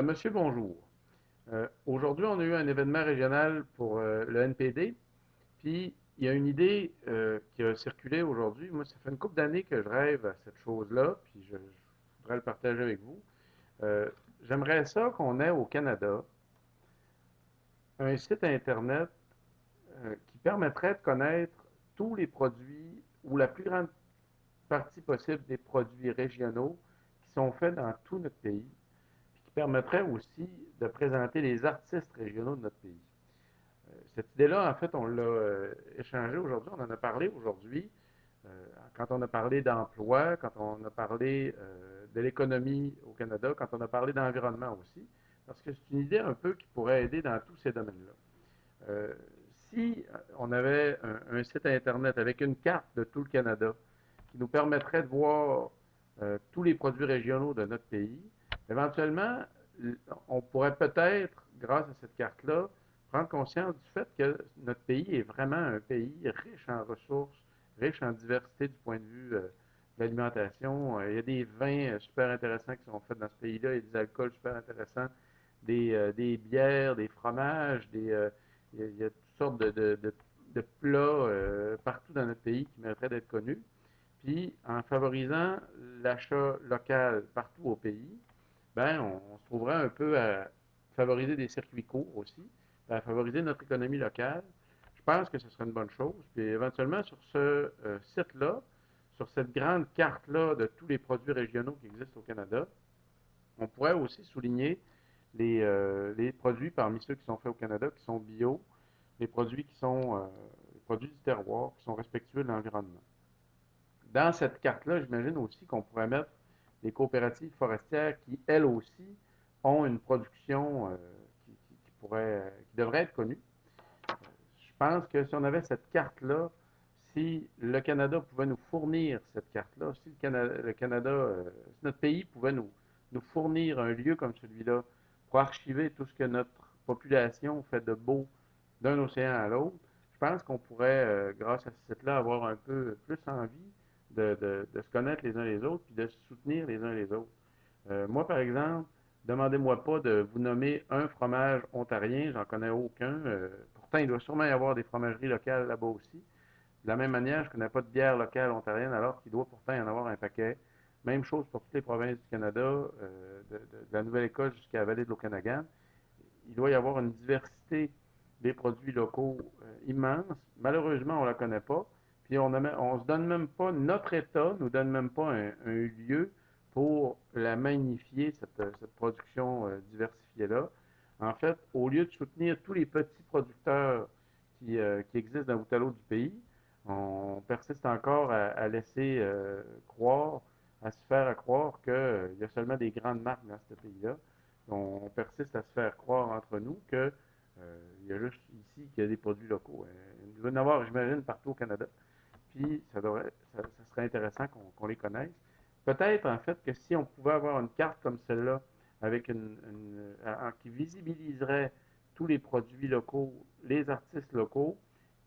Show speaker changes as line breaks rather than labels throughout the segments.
Monsieur, bonjour. Aujourd'hui, on a eu un événement régional pour le NPD, puis il y a une idée qui a circulé aujourd'hui. Moi, ça fait une couple d'années que je rêve à cette chose-là, puis je voudrais le partager avec vous. J'aimerais ça qu'on ait au Canada un site Internet qui permettrait de connaître tous les produits ou la plus grande partie possible des produits régionaux qui sont faits dans tout notre pays, puis qui permettrait aussi de présenter les artistes régionaux de notre pays. Cette idée-là, en fait, on l'a échangée aujourd'hui, on en a parlé aujourd'hui, euh, quand on a parlé d'emploi, quand on a parlé de l'économie au Canada, quand on a parlé d'environnement aussi, parce que c'est une idée un peu qui pourrait aider dans tous ces domaines-là. Euh, si on avait un site Internet avec une carte de tout le Canada qui nous permettrait de voir tous les produits régionaux de notre pays, éventuellement, on pourrait peut-être, grâce à cette carte-là, prendre conscience du fait que notre pays est vraiment un pays riche en ressources, riche en diversité du point de vue de l'alimentation. Il y a des vins super intéressants qui sont faits dans ce pays-là, il y a des alcools super intéressants, des bières, des fromages, il y a toutes sortes de plats partout dans notre pays qui mériteraient d'être connus. Puis, en favorisant l'achat local partout au pays, ben, on se trouverait un peu à favoriser des circuits courts aussi, à favoriser notre économie locale. Je pense que ce serait une bonne chose. Puis, éventuellement, sur ce site-là, sur cette grande carte-là de tous les produits régionaux qui existent au Canada, on pourrait aussi souligner les produits parmi ceux qui sont faits au Canada, qui sont bio, les produits qui sont les produits du terroir, qui sont respectueux de l'environnement. Dans cette carte-là, j'imagine aussi qu'on pourrait mettre des coopératives forestières qui, elles aussi, ont une production qui devrait être connue. Je pense que si on avait cette carte-là, si le Canada pouvait nous fournir cette carte-là, si si notre pays pouvait nous fournir un lieu comme celui-là pour archiver tout ce que notre population fait de beau d'un océan à l'autre, je pense qu'on pourrait, grâce à ce site-là, avoir un peu plus envie de se connaître les uns les autres puis de se soutenir les uns les autres. Moi, par exemple, demandez-moi pas de vous nommer un fromage ontarien, j'en connais aucun. Pourtant, il doit sûrement y avoir des fromageries locales là-bas aussi. De la même manière, je ne connais pas de bière locale ontarienne, alors qu'il doit pourtant y en avoir un paquet. Même chose pour toutes les provinces du Canada, de la Nouvelle-Écosse jusqu'à la vallée de l'Okanagan. Il doit y avoir une diversité des produits locaux immense. Malheureusement, on ne la connaît pas. Puis on ne se donne même pas, notre État ne nous donne même pas un lieu pour la magnifier, cette production diversifiée-là. En fait, au lieu de soutenir tous les petits producteurs qui existent dans l'Outalo du pays, on persiste encore à laisser croire, à se faire à croire qu'il y a seulement des grandes marques dans ce pays-là. On persiste à se faire croire entre nous que il y a juste ici qu'il y a des produits locaux. Il doit y en avoir, j'imagine, partout au Canada. Puis ça serait intéressant qu'on les connaisse. Peut-être en fait que si on pouvait avoir une carte comme celle-là, avec qui visibiliserait tous les produits locaux, les artistes locaux,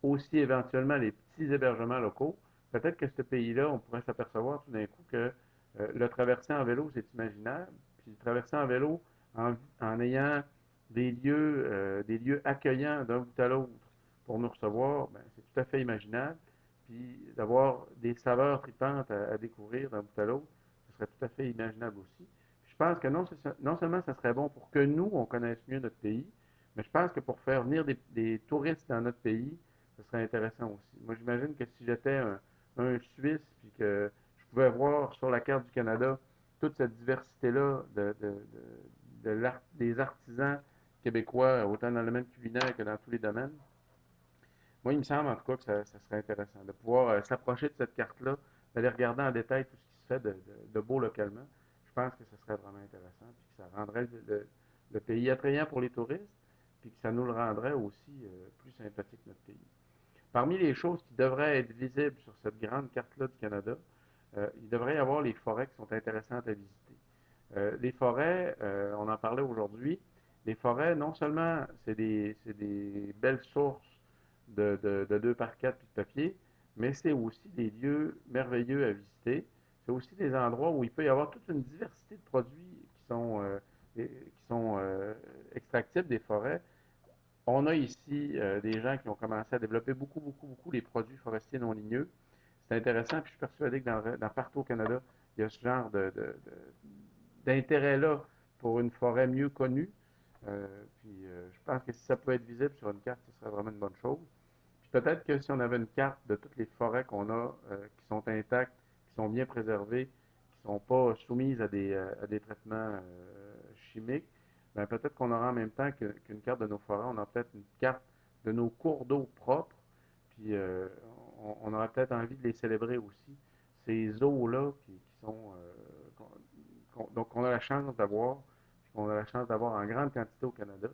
aussi éventuellement les petits hébergements locaux, peut-être que ce pays-là, on pourrait s'apercevoir tout d'un coup que le traverser en vélo, c'est imaginable. Puis le traverser en vélo en ayant des lieux accueillants d'un bout à l'autre pour nous recevoir, ben, c'est tout à fait imaginable. Puis d'avoir des saveurs tripantes à découvrir d'un bout à l'autre, ce serait tout à fait imaginable aussi. Puis je pense que non seulement ça serait bon pour que nous, on connaisse mieux notre pays, mais je pense que pour faire venir des touristes dans notre pays, ce serait intéressant aussi. Moi, j'imagine que si j'étais un Suisse, puis que je pouvais voir sur la carte du Canada toute cette diversité-là des artisans québécois, autant dans le domaine culinaire que dans tous les domaines, moi, il me semble en tout cas que ça serait intéressant de pouvoir s'approcher de cette carte-là, d'aller regarder en détail tout ce qui se fait de beau localement. Je pense que ce serait vraiment intéressant, puis que ça rendrait le pays attrayant pour les touristes, puis que ça nous le rendrait aussi plus sympathique, notre pays. Parmi les choses qui devraient être visibles sur cette grande carte-là du Canada, il devrait y avoir les forêts qui sont intéressantes à visiter. Les forêts, on en parlait aujourd'hui, les forêts, non seulement c'est des belles sources de 2 par 4 puis de papier, mais c'est aussi des lieux merveilleux à visiter. C'est aussi des endroits où il peut y avoir toute une diversité de produits qui sont extractibles des forêts. On a ici des gens qui ont commencé à développer beaucoup les produits forestiers non ligneux. C'est intéressant, puis je suis persuadé que partout au Canada, il y a ce genre d'intérêt-là pour une forêt mieux connue. Je pense que si ça peut être visible sur une carte, ce serait vraiment une bonne chose. Puis peut-être que si on avait une carte de toutes les forêts qu'on a, qui sont intactes, qui sont bien préservées, qui ne sont pas soumises à des traitements chimiques, ben peut-être qu'on aura en même temps qu'une carte de nos forêts, on aura peut-être une carte de nos cours d'eau propres, puis on aura peut-être envie de les célébrer aussi. Ces eaux-là qui sont, donc qu'on a la chance d'avoir, puis qu'on a la chance d'avoir en grande quantité au Canada,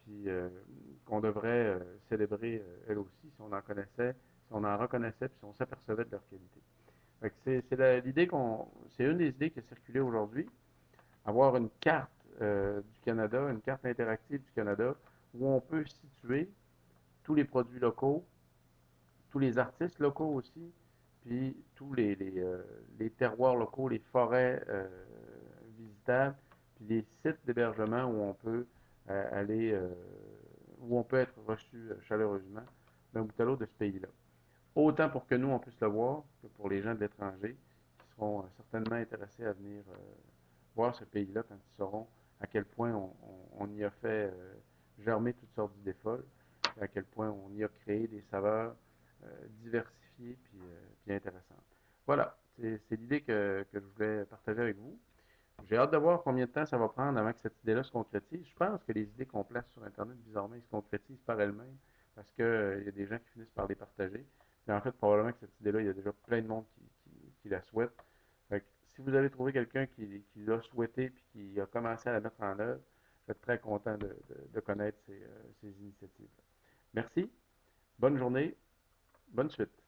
puis qu'on devrait célébrer elles aussi si on en connaissait, si on en reconnaissait, puis si on s'apercevait de leur qualité. C'est une des idées qui a circulé aujourd'hui, avoir une carte du Canada, une carte interactive du Canada, où on peut situer tous les produits locaux, tous les artistes locaux aussi, puis tous les terroirs locaux, les forêts visitables, puis les sites d'hébergement où on peut aller, où on peut être reçu chaleureusement d'un bout à l'autre de ce pays-là. Autant pour que nous, on puisse le voir, que pour les gens de l'étranger, qui seront certainement intéressés à venir voir ce pays-là quand ils sauront à quel point on y a fait germer toutes sortes d'idées folles, à quel point on y a créé des saveurs diversifiées puis intéressantes. Voilà, c'est l'idée que je voulais partager avec vous. J'ai hâte de voir combien de temps ça va prendre avant que cette idée-là se concrétise. Je pense que les idées qu'on place sur Internet, bizarrement, ils se concrétisent par elles-mêmes parce qu'il y a des gens qui finissent par les partager. Et en fait, probablement que cette idée-là, il y a déjà plein de monde qui la souhaite. Fait que si vous avez trouvé quelqu'un qui l'a souhaité et qui a commencé à la mettre en œuvre, je vais être très content de connaître ces initiatives-là. Merci, bonne journée, bonne suite.